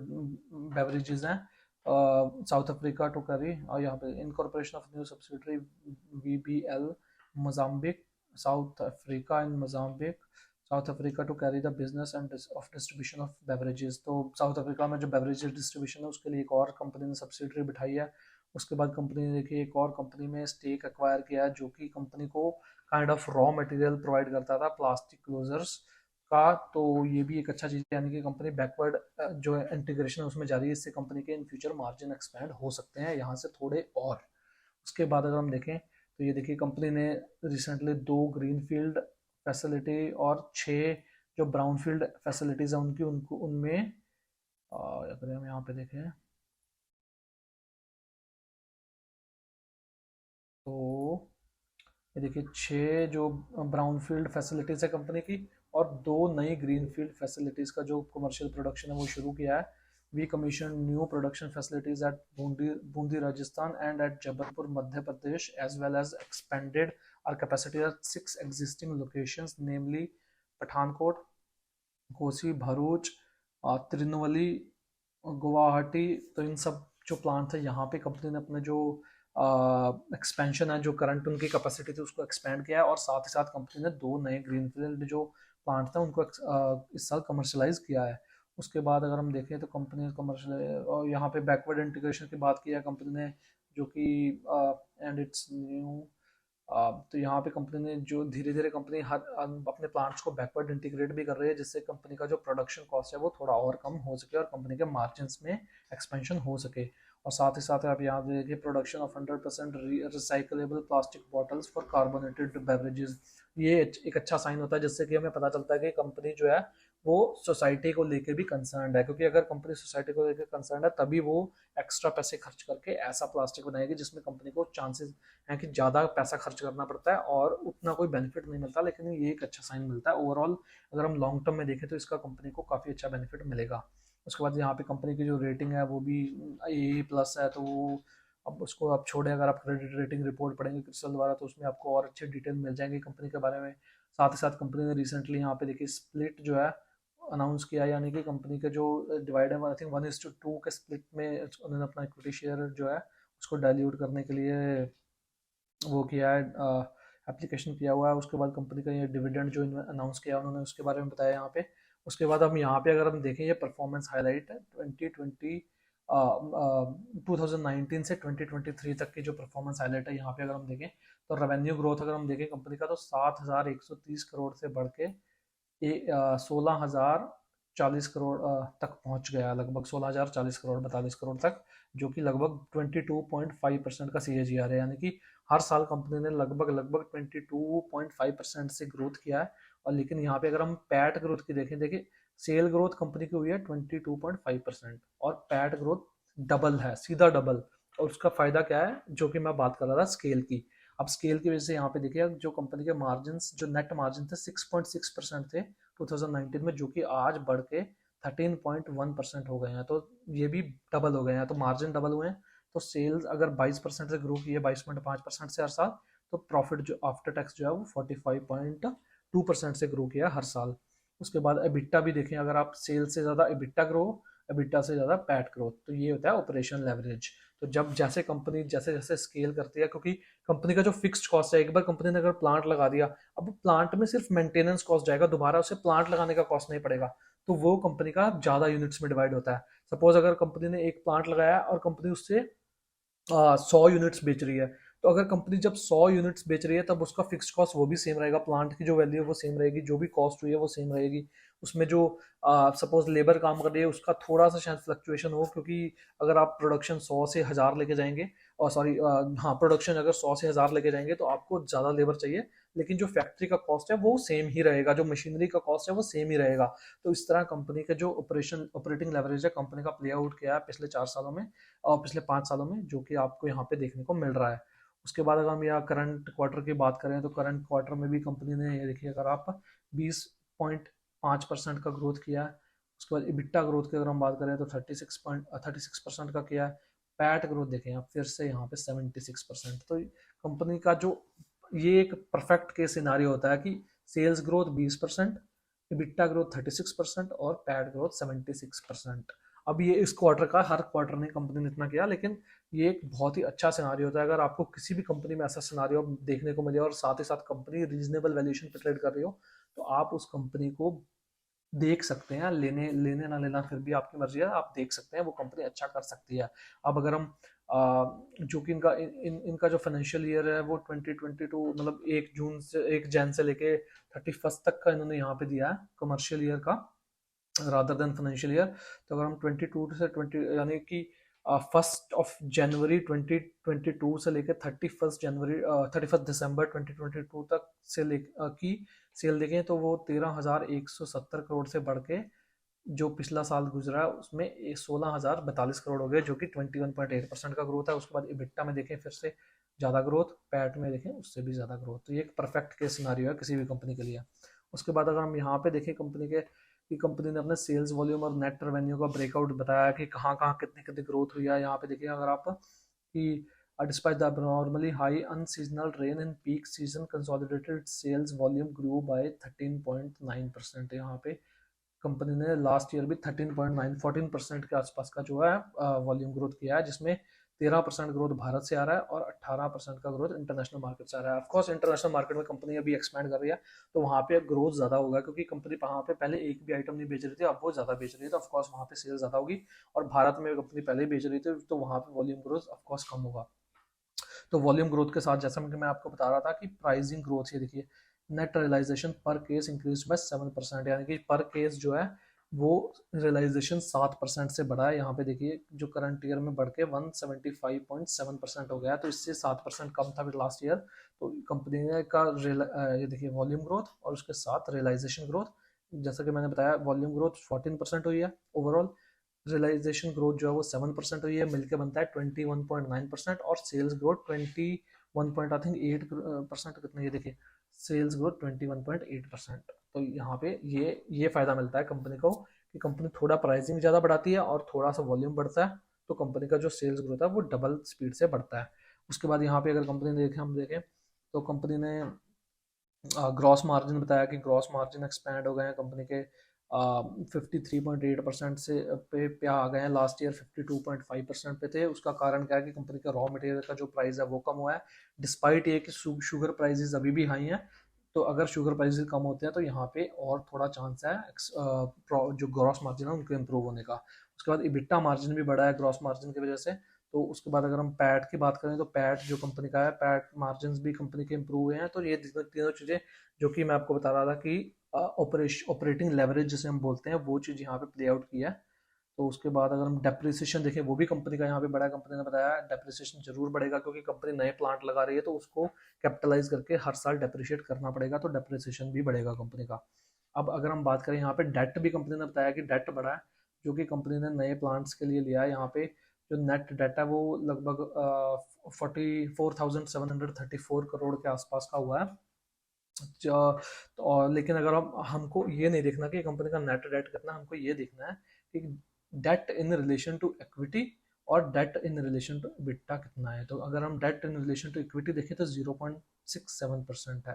बेवरेजेस हैं, साउथ अफ्रीका टू करी, और यहाँ पे incorporation of new subsidiary VBL Mozambique, South Africa and Mozambique, South Africa to carry the business and of distribution of beverages. तो साउथ अफ्रीका में जो बेवरेजेस डिस्ट्रीब्यूशन है उसके लिए एक और कंपनी ने सब्सिडरी बिठाई है। उसके बाद कंपनी ने देखिए एक और कंपनी में स्टेक एक्वायर किया है, जो कि कंपनी को kind of raw material provide करता था प्लास्टिक क्लोजर्स का। तो ये भी एक अच्छा चीज़ है, यानी कि कंपनी बैकवर्ड जो इंटीग्रेशन है उसमें जा रही है, इससे कंपनी के इन फ्यूचर मार्जिन एक्सपैंड हो सकते हैं यहाँ से थोड़े और। उसके बाद अगर हम देखें तो ये देखिए, कंपनी ने रिसेंटली 2 ग्रीनफील्ड फैसिलिटी और 6 जो ब्राउनफील्ड फैसिलिटीज़ हैं उनकी उनको उनमें अगर हम यहाँ पे देखें तो ये देखिए, 6 जो ब्राउनफील्ड फैसिलिटीज़ है कंपनी की, और 2 नई ग्रीनफील्ड फैसिलिटीज़ का जो कमर्शियल प्रोडक्शन है वो शुरू किया है। We commission new production facilities at Bundi Bundi Rajasthan and at Jabalpur Madhya Pradesh, as well as expanded our capacity at 6 existing locations, namely Pathankot, Kosi, Bharuch, Tirunelveli, Guwahati. तो इन सब जो प्लांट है यहाँ पे कंपनी ने अपने जो एक्सपेंशन है, जो करंट उनकी कैपेसिटी थी उसको एक्सपेंड किया है, और साथ ही साथ कंपनी ने 2 नए ग्रीनफील्ड जो प्लांट थे उनको इस साल कमर्शलाइज किया है। उसके बाद अगर हम देखें तो कंपनी कमर्शल, और यहाँ पे बैकवर्ड इंटीग्रेशन की बात की है कंपनी ने, जो कि एंड इट्स न्यू, तो यहाँ पे कंपनी ने जो धीरे धीरे कंपनी हर अपने प्लांट्स को बैकवर्ड इंटीग्रेट भी कर रही है, जिससे कंपनी का जो प्रोडक्शन कॉस्ट है वो थोड़ा और कम हो सके और कंपनी के मार्जिन्स में एक्सपेंशन हो सके। और साथ ही साथ आप यहाँ देखिए, production of 100% recyclable plastic bottles for carbonated beverages, ये एक अच्छा साइन होता है, जिससे कि हमें पता चलता है कि कंपनी जो है वो सोसाइटी को लेके भी कंसर्न है, क्योंकि अगर कंपनी सोसाइटी को लेकर कंसर्न है तभी वो एक्स्ट्रा पैसे खर्च करके ऐसा प्लास्टिक बनाएगी जिसमें कंपनी को चांसेस हैं कि ज़्यादा पैसा खर्च करना पड़ता है और उतना कोई बेनिफिट नहीं मिलता, लेकिन ये एक अच्छा साइन मिलता है ओवरऑल। अगर हम लॉन्ग टर्म में देखें तो इसका कंपनी को काफ़ी अच्छा बेनिफिट मिलेगा। उसके बाद यहाँ पे कंपनी की जो रेटिंग है वो भी AA+ है, तो वो अब उसको आप छोड़े, अगर आप क्रेडिट रेटिंग रिपोर्ट पढ़ेंगे क्रिस्टल द्वारा तो उसमें आपको और अच्छे डिटेल मिल जाएंगे कंपनी के बारे में। साथ ही साथ कंपनी ने रिसेंटली यहाँ पे देखिए स्प्लिट जो है अनाउंस किया, यानी कि कंपनी के जो डिवाइड है, आई थिंक 1:2 के स्प्लिट में उन्होंने अपना इक्विटी शेयर जो है उसको डाइल्यूट करने के लिए वो किया है, एप्लीकेशन किया हुआ है। उसके बाद कंपनी का ये डिविडेंड जो अनाउंस किया उन्होंने, उसके बारे में बताया यहाँ पे। उसके बाद हम यहाँ पे अगर हम देखें, ये परफॉर्मेंस हाईलाइट है 2019 से 2023 तक की जो परफॉर्मेंस हाईलाइट है यहाँ पे अगर हम देखें, तो रेवेन्यू ग्रोथ अगर हम देखें कंपनी का, तो 7,130 करोड़ से बढ़ के 16,040 करोड़ तक पहुंच गया, लगभग 16,040 करोड़ 42 करोड़ तक, जो कि लगभग 22.5% का CAGR है। यानी कि हर साल कंपनी ने लगभग लगभग 22.5% से ग्रोथ किया है। और लेकिन यहाँ पे अगर हम पैट ग्रोथ की देखें, देखिए सेल ग्रोथ कंपनी की हुई है 22.5%, और पैट ग्रोथ डबल है, सीधा डबल। और उसका फायदा क्या है, जो कि मैं बात कर रहा था स्केल की। अब स्केल की वजह से यहाँ पे देखिए, जो कंपनी के मार्जिन, जो नेट मार्जिन थे 6.6% थे 2019 में, जो कि आज बढ़ के 13.1% हो गए हैं। तो ये भी डबल हो गए हैं, तो मार्जिन डबल हुए हैं। तो सेल्स अगर 22% से ग्रो की है, 22.5% से हर साल, तो प्रॉफिट जो आफ्टर टैक्स जो है वो 45.2% से ग्रो किया हर साल। उसके बाद एबिटा भी देखें, अगर आप सेल्स से ज़्यादा एबिटा ग्रो, एबिटा से ज़्यादा पैट ग्रोथ, तो ये होता है ऑपरेशन लेवरेज। तो जब जैसे कंपनी जैसे जैसे स्केल करती है, क्योंकि कंपनी का जो फिक्स्ड कॉस्ट है, एक बार कंपनी ने अगर प्लांट लगा दिया, अब प्लांट में सिर्फ मेंटेनेंस कॉस्ट जाएगा, दोबारा उसे प्लांट लगाने का कॉस्ट नहीं पड़ेगा। तो वो कंपनी का ज़्यादा यूनिट्स में डिवाइड होता है। सपोज अगर कंपनी ने एक प्लांट लगाया और कंपनी उससे 100 यूनिट्स बेच रही है, तो अगर कंपनी जब 100 यूनिट्स बेच रही है तब उसका फिक्स्ड कॉस्ट वो भी सेम रहेगा, प्लांट की जो वैल्यू है वो सेम रहेगी, जो भी कॉस्ट हुई है वो सेम रहेगी। उसमें जो सपोज लेबर काम कर रही है उसका थोड़ा सा शायद फ्लक्चुएशन हो, क्योंकि अगर आप प्रोडक्शन 100 से 1000 लेके जाएंगे, और सॉरी, हाँ, प्रोडक्शन अगर 100 से 1000 लेके जाएंगे तो आपको ज़्यादा लेबर चाहिए, लेकिन जो फैक्ट्री का कॉस्ट है वो सेम ही रहेगा, जो मशीनरी का कॉस्ट है वो सेम ही रहेगा। तो इस तरह कंपनी का जो ऑपरेटिंग लेवरेज है कंपनी का प्ले आउट किया है पिछले 4 सालों में और पिछले 5 सालों में, जो कि आपको यहाँ पे देखने को मिल रहा है। उसके बाद अगर हम यहाँ करंट क्वार्टर की बात करें तो करंट क्वार्टर में भी कंपनी ने, ये देखिए, अगर आप 20.5% का ग्रोथ किया है। उसके बाद इबिट्टा ग्रोथ की अगर हम बात करें तो 36% का किया है। पैट ग्रोथ देखें आप फिर से यहाँ पे 76%। तो कंपनी का जो, ये एक परफेक्ट केस सिनारियो होता है कि सेल्स ग्रोथ 20%, इबिट्टा ग्रोथ 36% और पैट ग्रोथ 76%। अब ये इस क्वार्टर का, हर क्वार्टर ने कंपनी ने इतना किया, लेकिन ये एक बहुत ही अच्छा सिनारियो होता है अगर आपको किसी भी कंपनी में ऐसा सिनारियो देखने को मिले और साथ ही साथ कंपनी रीजनेबल वैल्यूएशन पे ट्रेड कर रही हो, तो आप उस कंपनी को देख सकते हैं। लेने लेने ना लेना फिर भी आपकी मर्जी है, आप देख सकते हैं वो कंपनी अच्छा कर सकती है। अब अगर हम जो कि इनका जो फाइनेंशियल ईयर है वो 2022, मतलब 1 जन से लेके 31 तक का इन्होंने यहाँ पे दिया है कमर्शियल ईयर का, रादर देन फाइनेंशियल ईयर। तो अगर हम 22 से 20, यानी कि 1 जनवरी 2022 से लेकर 31 दिसंबर 2022 तक से की सेल देखें तो वो 13,170 करोड़ से बढ़ के, जो पिछला साल गुजरा उसमें 16,042 करोड़ हो गए, जो कि 21.8% का ग्रोथ है। उसके बाद इबिट्टा में देखें फिर से ज़्यादा ग्रोथ, पैट में देखें उससे भी ज़्यादा ग्रोथ। तो ये एक परफेक्ट केस सिनारियो है किसी भी कंपनी के लिए। उसके बाद अगर हम यहाँ पे देखें कंपनी के, कि कंपनी ने अपने सेल्स वॉल्यूम और नेट रेवेन्यू का ब्रेकआउट बताया कि कहाँ कहाँ कितनी कितनी ग्रोथ हुई है। यहाँ पे देखिए अगर आप, कि despite the abnormally high unseasonal rain in peak season, consolidated sales volume grew by 13.9%। यहाँ पे कंपनी ने लास्ट ईयर भी 13.9 14% के आसपास का जो है वॉल्यूम ग्रोथ किया है, जिसमें 13% ग्रोथ भारत से आ रहा है और 18% का ग्रोथ इंटरनेशनल मार्केट से आ रहा है। ऑफकोर्स इंटरनेशनल मार्केट में कंपनी अभी एक्सपैंड कर रही है, तो वहाँ पे ग्रोथ ज़्यादा होगा, क्योंकि कंपनी वहाँ पे पहले एक भी आइटम नहीं बेच रही थी, अब वो ज़्यादा बेच रही है, तो ऑफकोर्स वहाँ पे सेल ज़्यादा होगी। और भारत में कंपनी पहले ही बेच रही थी, तो वहाँ पे वॉल्यूम ग्रोथ ऑफकोर्स कम होगा। तो वॉल्यूम ग्रोथ के साथ जैसा कि मैं आपको बता रहा था कि प्राइसिंग ग्रोथ, ये देखिए, नेट रियलाइजेशन पर केस इंक्रीज बाय 7%, यानी कि पर केस जो है वो रियलाइजेशन 7% से बढ़ा है। यहाँ पे देखिए जो करंट ईयर में बढ़ के 175.7% हो गया है, तो इससे 7% कम था फिर लास्ट ईयर। तो कंपनी ने का ये देखिए वॉल्यूम ग्रोथ और उसके साथ रियलाइजेशन ग्रोथ, जैसा कि मैंने बताया वॉल्यूम ग्रोथ 14% हुई है ओवरऑल, रियलाइजेशन ग्रोथ जो है वो 7% हुई है, मिलकर बनता है 21.9%, और सेल्स ग्रोथ 21.8%, कितना, ये देखिए सेल्स ग्रोथ 21.8%। तो यहाँ पे ये फायदा मिलता है कंपनी को कि कंपनी थोड़ा प्राइसिंग ज़्यादा बढ़ाती है और थोड़ा सा वॉल्यूम बढ़ता है, तो कंपनी का जो सेल्स ग्रोथ है वो डबल स्पीड से बढ़ता है। उसके बाद यहाँ पे अगर कंपनी देखें, हम देखें तो कंपनी ने ग्रॉस मार्जिन बताया कि ग्रॉस मार्जिन एक्सपैंड हो गए हैं कंपनी के 53.8% से पे आ गए हैं। लास्ट ईयर 52.5% पे थे। उसका कारण क्या है कि कंपनी का रॉ मटेरियल का जो प्राइस है वो कम हुआ है, डिस्पाइट ये कि शुगर प्राइसेस अभी भी हाई हैं। तो अगर शुगर प्राइसेस कम होते हैं तो यहाँ पे और थोड़ा चांस है जो ग्रॉस मार्जिन है उनको इम्प्रूव होने का। उसके बाद इबिट्टा मार्जिन भी बढ़ा है ग्रॉस मार्जिन की वजह से। तो उसके बाद अगर हम पैट की बात करें तो पैट जो कंपनी का है, पैट मार्जिन भी कंपनी के इम्प्रूव हुए हैं। तो ये तीनों चीज़ें जो कि मैं आपको बता रहा था कि ऑपरेटिंग लेवरेज जिसे हम बोलते हैं, वो चीज़ यहाँ पे प्ले आउट की है। तो उसके बाद अगर हम डेप्रिसिएशन देखें, वो भी कंपनी का यहाँ पे बड़ा, कंपनी ने बताया डेप्रिसिएशन जरूर बढ़ेगा, क्योंकि कंपनी नए प्लांट लगा रही है तो उसको कैपिटलाइज करके हर साल डेप्रिशिएट करना पड़ेगा, तो डेप्रिसिएशन भी बढ़ेगा कंपनी का। अब अगर हम बात करें यहाँ पे डेट, भी कंपनी ने बताया कि डेट बढ़ा है, जो कि कंपनी ने नए प्लांट्स के लिए लिया है। यहाँ पे जो नेट डेट है वो लगभग 44,734 करोड़ के आसपास का हुआ है। और लेकिन अगर हम, हमको ये नहीं देखना कि कंपनी का नेट डेट कितना, हमको ये देखना है कि debt in relation to equity और debt in relation to EBITDA कितना है। तो अगर हम debt in relation to equity देखें तो 0.67% है।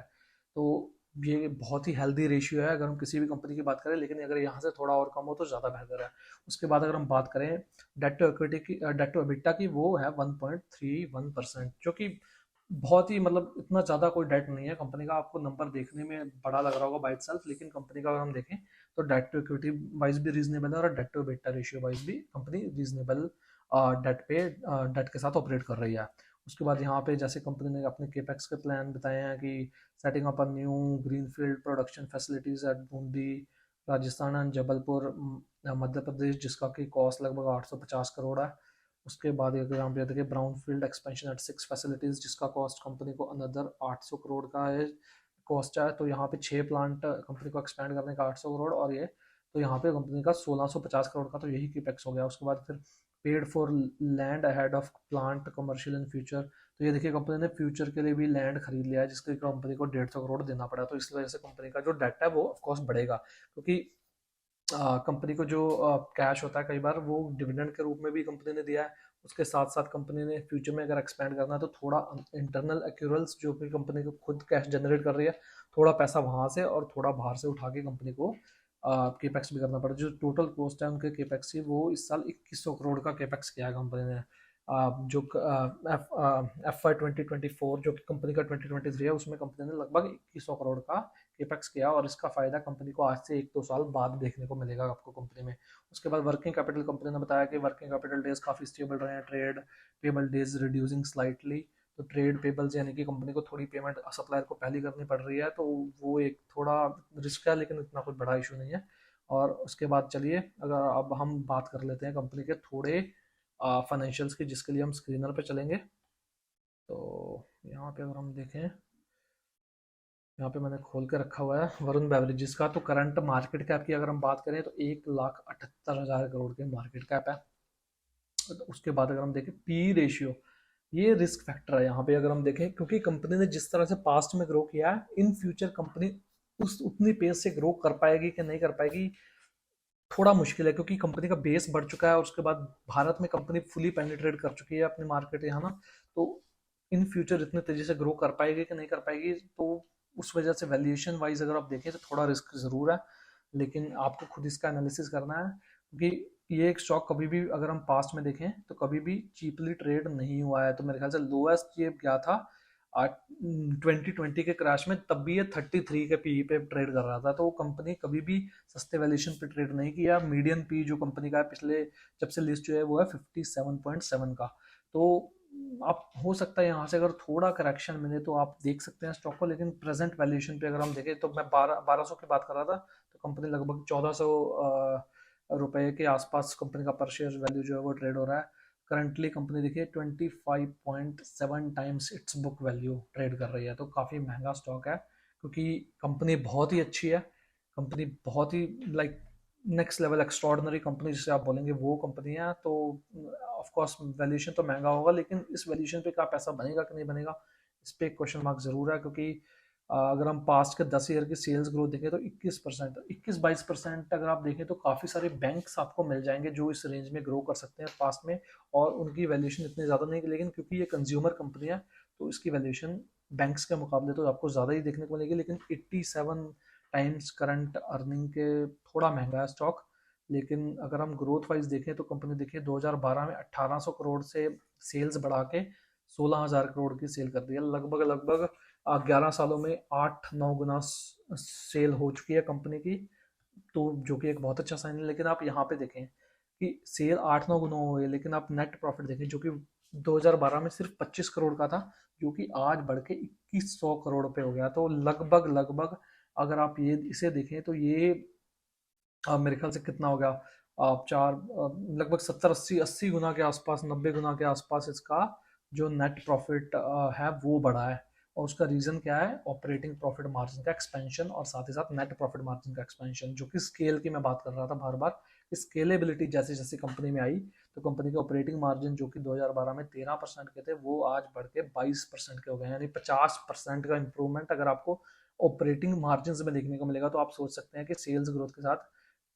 तो ये बहुत ही हेल्दी रेशियो है अगर हम किसी भी कंपनी की बात करें, लेकिन अगर यहाँ से थोड़ा और कम हो तो ज़्यादा बेहतर है। उसके बाद अगर हम बात करें डेट टू इक्विटी की, डेट टू EBITDA की, वो है 1.31%, जो कि बहुत ही, मतलब इतना ज़्यादा कोई डेट नहीं है कंपनी का। आपको नंबर देखने में बड़ा लग रहा होगा बाई सेल्फ, लेकिन कंपनी का अगर हम देखें तो डेट टू इक्विटी वाइज भी रीजनेबल है और डेट टू बेटा रेशियो वाइज भी कंपनी रीजनेबल डेट के साथ ऑपरेट कर रही है। उसके बाद यहाँ पे जैसे कंपनी ने अपने केपेक्स के प्लान बताए हैं कि setting up a new greenfield production facilities at Bundi, Rajasthan and Jabalpur Madhya Pradesh, जिसका कि कॉस्ट लगभग 850 करोड़ है। उसके बाद अगर हम देखिए brown field expansion at 6 facilities, जिसका कॉस्ट कंपनी को अनदर 800 करोड़ का है, कॉस्ट है। तो यहाँ पे 6 प्लांट कंपनी को एक्सपेंड करने का 800 करोड़, और ये तो यहाँ पे कंपनी का 1650 करोड़ का तो यही कीपेक्स हो गया। उसके बाद फिर paid for land ahead of plant commercial in future, तो ये देखिए कंपनी ने फ्यूचर के लिए भी लैंड खरीद लिया है, जिसके कंपनी को 150 करोड़ देना पड़ा। तो इस वजह से कंपनी का जो डेट है वो ऑफकोर्स बढ़ेगा, क्योंकि कंपनी को जो कैश होता है कई बार वो डिविडेंड के रूप में भी कंपनी ने दिया है। उसके साथ साथ कंपनी ने फ्यूचर में अगर एक्सपेंड करना है तो थोड़ा इंटरनल एक्यूरल्स जो कि कंपनी को खुद कैश जनरेट कर रही है, थोड़ा पैसा वहां से और थोड़ा बाहर से उठा के कंपनी को केपेक्स भी करना पड़ा। जो टोटल कॉस्ट है उनके केपेक्स की, वो इस साल 2100 करोड़ का केपेक्स किया है कंपनी ने। जो एफ आई 2024 जो कि कंपनी का 2023 है, उसमें कंपनी ने लगभग 2100 करोड़ का केपेक्स किया, और इसका फायदा कंपनी को आज से 1-2 साल बाद देखने को मिलेगा आपको कंपनी में। उसके बाद वर्किंग कैपिटल, कंपनी ने बताया कि वर्किंग कैपिटल डेज काफ़ी स्टेबल रहे हैं, trade payable days reducing slightly. तो ट्रेड पेबल्स यानी कि कंपनी को थोड़ी पेमेंट सप्लायर को पहले करनी पड़ रही है, तो वो एक थोड़ा रिस्क है, लेकिन इतना कुछ बड़ा इशू नहीं है। और उसके बाद चलिए अगर अब हम बात कर लेते हैं कंपनी के थोड़े फाइनेंशियल्स की, जिसके लिए हम स्क्रीनर पे चलेंगे। तो यहाँ पे अगर हम देखें, यहाँ पे मैंने खोल के रखा हुआ है वरुण बेवरेजेस का। तो करंट मार्केट कैप की अगर हम बात करें तो 1,78,000 करोड़ के मार्केट कैप है। तो उसके बाद अगर हम देखें पी रेशियो, ये रिस्क फैक्टर है यहाँ पे अगर हम देखें, क्योंकि कंपनी ने जिस तरह से पास्ट में ग्रो किया है, इन फ्यूचर कंपनी उस उतनी पेस से ग्रो कर पाएगी कि नहीं कर पाएगी, थोड़ा मुश्किल है, क्योंकि कंपनी का बेस बढ़ चुका है। और उसके बाद भारत में कंपनी फुली पेनिट्रेट कर चुकी है अपने मार्केट यहाँ ना। तो इन फ्यूचर इतने तेजी से ग्रो कर पाएगी कि नहीं कर पाएगी, तो उस वजह से वैल्यूएशन वाइज अगर आप देखें तो थोड़ा रिस्क जरूर है, लेकिन आपको खुद इसका एनालिसिस करना है। क्योंकि ये एक स्टॉक कभी भी अगर हम पास्ट में देखें तो कभी भी चीपली ट्रेड नहीं हुआ है। तो मेरे ख्याल से लोएस्ट ये गया था 2020 के क्रैश में, तब भी ये 33 के पी पे ट्रेड कर रहा था। तो कंपनी कभी भी सस्ते वैल्यूएशन पे ट्रेड नहीं किया। मीडियन पी जो कंपनी का है पिछले जब से लिस्ट जो है वो है 57.7 का। तो आप हो सकता है यहाँ से अगर थोड़ा करेक्शन मिले तो आप देख सकते हैं स्टॉक को, लेकिन प्रेजेंट वैल्यूएशन पे अगर हम देखें तो मैं 1200 की बात कर रहा था, तो कंपनी लगभग 1400 रुपए के आसपास कंपनी का पर शेयर वैल्यू जो है वो ट्रेड हो रहा है। करंटली कंपनी देखिए 25.7 times it's book value trade कर रही है। तो काफ़ी महंगा स्टॉक है, क्योंकि कंपनी बहुत ही अच्छी है। कंपनी बहुत ही like next level extraordinary company जिसे आप बोलेंगे वो कंपनी है। तो ऑफ कोर्स वैल्यूएशन तो महंगा होगा, लेकिन इस वैल्यूएशन पे क्या पैसा बनेगा कि नहीं बनेगा, इस पे एक क्वेश्चन मार्क जरूर है। क्योंकि अगर हम पास्ट के 10 ईयर की सेल्स ग्रोथ देखें तो 21%, 21-22% अगर आप देखें तो काफ़ी सारे बैंक्स आपको मिल जाएंगे जो इस रेंज में ग्रो कर सकते हैं पास्ट में, और उनकी वैल्यूएशन इतनी ज़्यादा नहीं, लेकिन क्योंकि ये कंज्यूमर कंपनी है तो इसकी वैल्यूएशन बैंक्स के मुकाबले तो आपको ज़्यादा ही देखने को मिलेगी। लेकिन 87 टाइम्स करंट अर्निंग के थोड़ा महंगा है स्टॉक। लेकिन अगर हम ग्रोथ वाइज देखें तो कंपनी देखिए 2012 में 1800 करोड़ से सेल्स बढ़ा के 16,000 करोड़ की सेल कर दी है। लगभग लगभग 11 सालों में 8-9 गुना सेल हो चुकी है कंपनी की, तो जो कि एक बहुत अच्छा साइन है। लेकिन आप यहाँ पे देखें कि सेल 8-9 गुना हो गई, लेकिन आप नेट प्रॉफिट देखें जो कि 2012 में सिर्फ 25 करोड़ का था, जो कि आज बढ़ के 2100 करोड़ पे हो गया। तो लगभग लगभग अगर आप ये इसे देखें तो ये मेरे ख्याल से कितना हो गया, आप लगभग 70-80 गुना के आसपास, 90 गुना के आसपास इसका जो नेट प्रॉफिट है वो बढ़ा है। और उसका रीजन क्या है, ऑपरेटिंग प्रॉफिट मार्जिन का एक्सपेंशन और साथ ही साथ नेट प्रॉफिट मार्जिन का एक्सपेंशन, जो कि स्केल की मैं बात कर रहा था बार बार। स्केलेबिलिटी जैसे जैसे कंपनी में आई, तो कंपनी के ऑपरेटिंग मार्जिन जो कि 2012 में 13% के थे, वो आज बढ़ के 22% के हो गए, यानी 50% का इंप्रूवमेंट अगर आपको ऑपरेटिंग मार्जिन में देखने को मिलेगा। तो आप सोच सकते हैं कि सेल्स ग्रोथ के साथ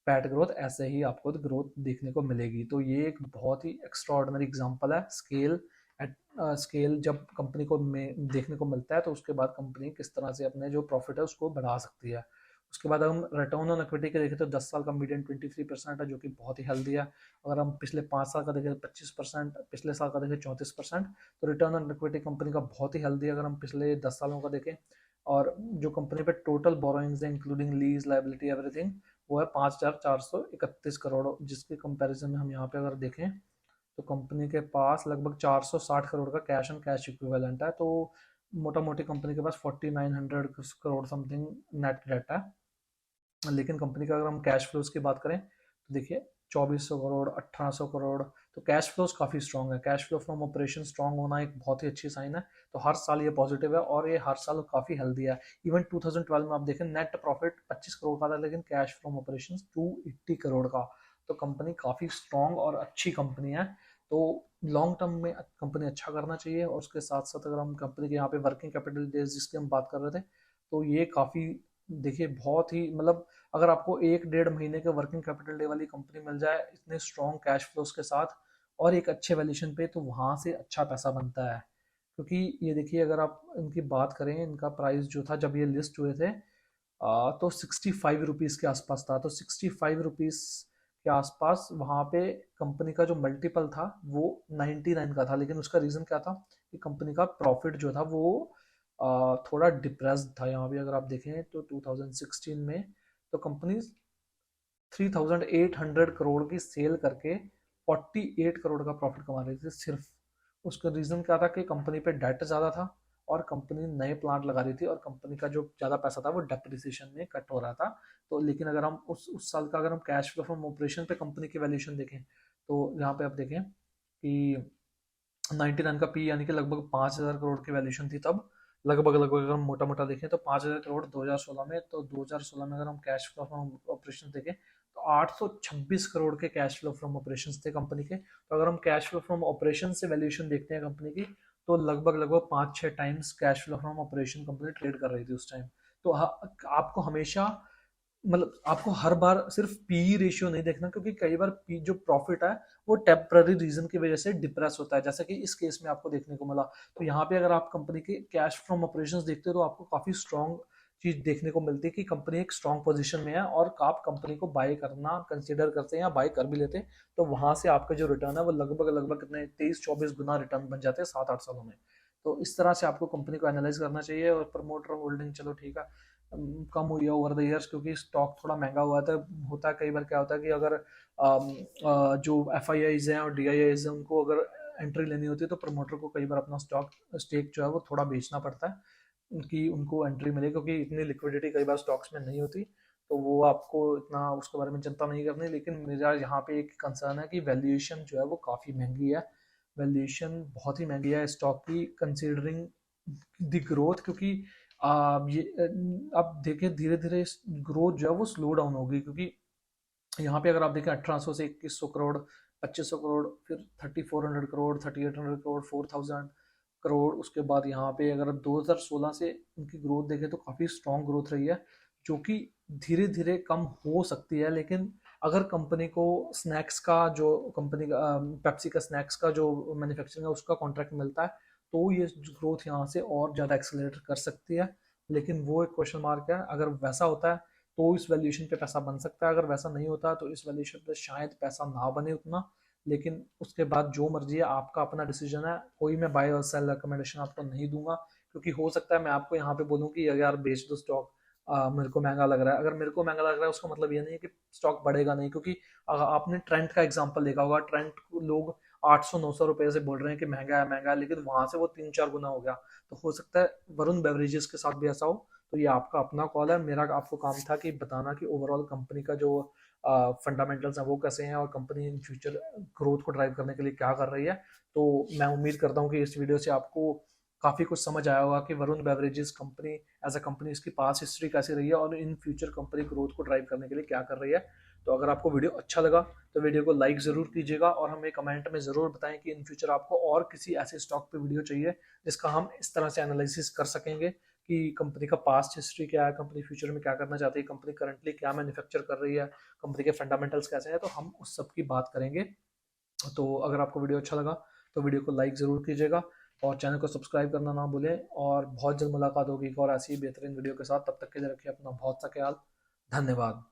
पैट ग्रोथ ऐसे ही आपको ग्रोथ देखने को मिलेगी। तो ये एक बहुत ही एक्स्ट्रॉर्डनरी एग्जांपल है स्केल एट स्केल जब कंपनी को में देखने को मिलता है, तो उसके बाद कंपनी किस तरह से अपने जो प्रॉफिट है उसको बढ़ा सकती है। उसके बाद हम रिटर्न ऑन इक्विटी के देखें तो 10 साल का मीडियन 23% है, जो कि बहुत ही हेल्दी है। अगर हम पिछले 5 साल का देखें तो 25%, पिछले साल का देखें 34%। तो रिटर्न ऑन इक्विटी कंपनी का बहुत ही हेल्दी है अगर हम पिछले 10 सालों का देखें। और जो कंपनी पे टोटल बोरोइंग्स है इंक्लूडिंग लीज लाइबिलिटी एवरीथिंग, वो है 5,431 करोड़, जिसके कंपैरिजन में हम यहाँ पे अगर देखें तो कंपनी के पास लगभग 460 करोड़ का कैश एंड कैश इक्विवेलेंट है। तो मोटा मोटी कंपनी के पास 4,900 करोड़ समथिंग नेट डेट है। लेकिन कंपनी का अगर हम कैश फ्लोज की बात करें तो देखिए 2400 करोड़, 1800 करोड़, तो कैश फ्लोज काफ़ी स्ट्रॉन्ग है। Cash flow from operation strong होना एक बहुत ही अच्छी साइन है। तो हर साल ये पॉजिटिव है और ये हर साल काफ़ी हेल्दी है। इवन 2012 में आप देखें नेट प्रॉफिट 25 करोड़ का था, लेकिन कैश फ्रॉम ऑपरेशन 280 करोड़ का। तो कंपनी काफ़ी स्ट्रॉन्ग और अच्छी कंपनी है। तो लॉन्ग टर्म में कंपनी अच्छा करना चाहिए। और उसके साथ साथ अगर हम कंपनी के यहाँ पे वर्किंग कैपिटल डेज जिसकी हम बात कर रहे थे, तो ये काफ़ी देखिए बहुत ही मतलब अगर आपको 1-1.5 महीने के वर्किंग कैपिटल डे वाली कंपनी मिल जाए इतने स्ट्रॉन्ग कैश फ्लोज के साथ और एक अच्छे वैल्यूएशन पे, तो वहाँ से अच्छा पैसा बनता है। क्योंकि ये देखिए अगर आप इनकी बात करें, इनका प्राइस जो था जब ये लिस्ट हुए थे तो 65 रुपीज़ के आसपास था। तो 65 रुपीज़ के आसपास वहाँ पे कंपनी का जो मल्टीपल था वो 99 का था। लेकिन उसका रीज़न क्या था कि कंपनी का प्रॉफिट जो था वो थोड़ा डिप्रेस्ड था। यहाँ भी अगर आप देखें तो 2016 में तो कंपनी 3800 करोड़ की सेल करके 48 करोड़ का प्रॉफिट कमा रही थी सिर्फ। उसका रीज़न क्या था कि कंपनी पे डेट ज़्यादा था और कंपनी नए प्लांट लगा रही थी और कंपनी का जो ज़्यादा पैसा था वो डेप्रिसिएशन में कट हो रहा था। तो लेकिन अगर हम उस साल का अगर हम कैश फ्लो फ्रॉम ऑपरेशन पे कंपनी की वैल्यूएशन देखें तो यहाँ पे आप देखें कि 99 का पी यानी कि लगभग 5,000 करोड़ की वैल्यूएशन थी तब। लगभग अगर हम मोटा मोटा देखें तो 5,000 करोड़ 2016 में। तो 2016 में अगर हम कैश फ्लो फ्रॉम ऑपरेशन देखें तो 826 करोड़ के कैश फ्लो फ्रॉम ऑपरेशन थे कंपनी के। तो अगर हम कैश फ्लो फ्रॉम ऑपरेशन से वैल्यूएशन देखते हैं कंपनी की, तो लगभग 5-6 times cash flow from operation company trade कर रही थी उस टाइम। तो आपको हमेशा मतलब आपको हर बार सिर्फ पी रेशियो नहीं देखना, क्योंकि कई बार पी जो प्रॉफिट है वो टेम्पररी रीजन की वजह से डिप्रेस होता है, जैसा कि इस केस में आपको देखने को मिला। तो यहाँ पे अगर आप कंपनी के कैश फ्रॉम ऑपरेशंस देखते हो तो आपको काफी स्ट्रॉन्ग चीज देखने को मिलती है कि कंपनी एक स्ट्रॉन्ग पोजीशन में है और आप कंपनी को बाय करना कंसिडर करते हैं या बाय कर भी लेते हैं। तो वहां से आपका जो रिटर्न है वो लगभग कितने 23-24 गुना रिटर्न बन जाते हैं 7-8 सालों में। तो इस तरह से आपको कंपनी को एनालाइज करना चाहिए। और प्रमोटर होल्डिंग चलो ठीक है कम हुई है ओवर द ईयर्स, क्योंकि स्टॉक थोड़ा महंगा हुआ था। होता है कई बार क्या होता है कि अगर जो एफ आई आईज हैं और डी आई आईज हैं उनको अगर एंट्री लेनी होती है तो प्रमोटर को कई बार अपना स्टॉक स्टेक जो है वो थोड़ा बेचना पड़ता है उनकी उनको एंट्री मिले, क्योंकि इतनी लिक्विडिटी कई बार स्टॉक्स में नहीं होती। तो वो आपको इतना उसके बारे में चिंता नहीं करनी। लेकिन मेरा यहाँ पे एक कंसर्न है कि वैल्यूएशन जो है वो काफ़ी महंगी है। वैल्यूएशन बहुत ही महंगी है स्टॉक की कंसिडरिंग द ग्रोथ। क्योंकि ये अब देखिए धीरे धीरे ग्रोथ जो है वो स्लो डाउन होगी, क्योंकि यहाँ पे अगर आप देखें 1800 से 2100 करोड़, 2500 करोड़, फिर 3400 करोड़, 3800 करोड़, 4000 करोड़। उसके बाद यहाँ पे अगर आप 2016 से उनकी ग्रोथ देखें तो काफ़ी स्ट्रॉन्ग ग्रोथ रही है, जो कि धीरे धीरे कम हो सकती है। लेकिन अगर कंपनी को स्नैक्स का जो कंपनी का पेप्सी का स्नैक्स का जो मैन्युफैक्चरिंग है उसका कॉन्ट्रैक्ट मिलता है तो ये ग्रोथ यहाँ से और ज़्यादा एक्सेलरेट कर सकती है। लेकिन वो एक क्वेश्चन मार्क है। अगर वैसा होता है तो इस वैल्यूएशन पे पैसा बन सकता है, अगर वैसा नहीं होता तो इस वैल्यूएशन पे शायद पैसा ना बने उतना। लेकिन उसके बाद जो मर्जी है आपका अपना डिसीजन है। कोई मैं बाय और सेल रिकमेंडेशन आपको नहीं दूंगा, क्योंकि हो सकता है मैं आपको यहाँ पे बोलूँ कि यार बेच दो स्टॉक, मेरे को महंगा लग रहा है। अगर मेरे को महंगा लग रहा है उसका मतलब ये नहीं है कि स्टॉक बढ़ेगा नहीं, क्योंकि आपने ट्रेंड का एग्जाम्पल देखा होगा। ट्रेंड लोग 800-900 रुपए से बोल रहे हैं कि महंगा है, लेकिन वहां से वो 3-4 गुना हो गया। तो हो सकता है वरुण बेवरेजेस के साथ भी ऐसा हो। तो ये आपका अपना कॉल है। मेरा आपको काम था कि बताना कि ओवरऑल कंपनी का जो फंडामेंटल्स हैं वो कैसे हैं और कंपनी इन फ्यूचर ग्रोथ को ड्राइव करने के लिए क्या कर रही है। तो मैं उम्मीद करता हूँ कि इस वीडियो से आपको काफ़ी कुछ समझ आया होगा कि Varun beverages company as a company इसकी पास हिस्ट्री कैसी रही है और इन फ्यूचर कंपनी ग्रोथ को ड्राइव करने के लिए क्या कर रही है। तो अगर आपको वीडियो अच्छा लगा तो वीडियो को लाइक ज़रूर कीजिएगा और हमें कमेंट में ज़रूर बताएं कि इन फ्यूचर आपको और किसी ऐसे स्टॉक पे वीडियो चाहिए जिसका हम इस तरह से एनालिसिस कर सकेंगे कि कंपनी का पास्ट हिस्ट्री क्या है, कंपनी फ्यूचर में क्या करना चाहती है, कंपनी करंटली क्या मैन्युफैक्चर कर रही है, कंपनी के फंडामेंटल्स कैसे हैं। तो हम उस सब की बात करेंगे। तो अगर आपको वीडियो अच्छा लगा तो वीडियो को लाइक ज़रूर कीजिएगा और चैनल को सब्सक्राइब करना ना भूलें। और बहुत जल्द मुलाकात होगी एक और ऐसी बेहतरीन वीडियो के साथ। तब तक के लिए रखिए अपना बहुत सा ख्याल। धन्यवाद।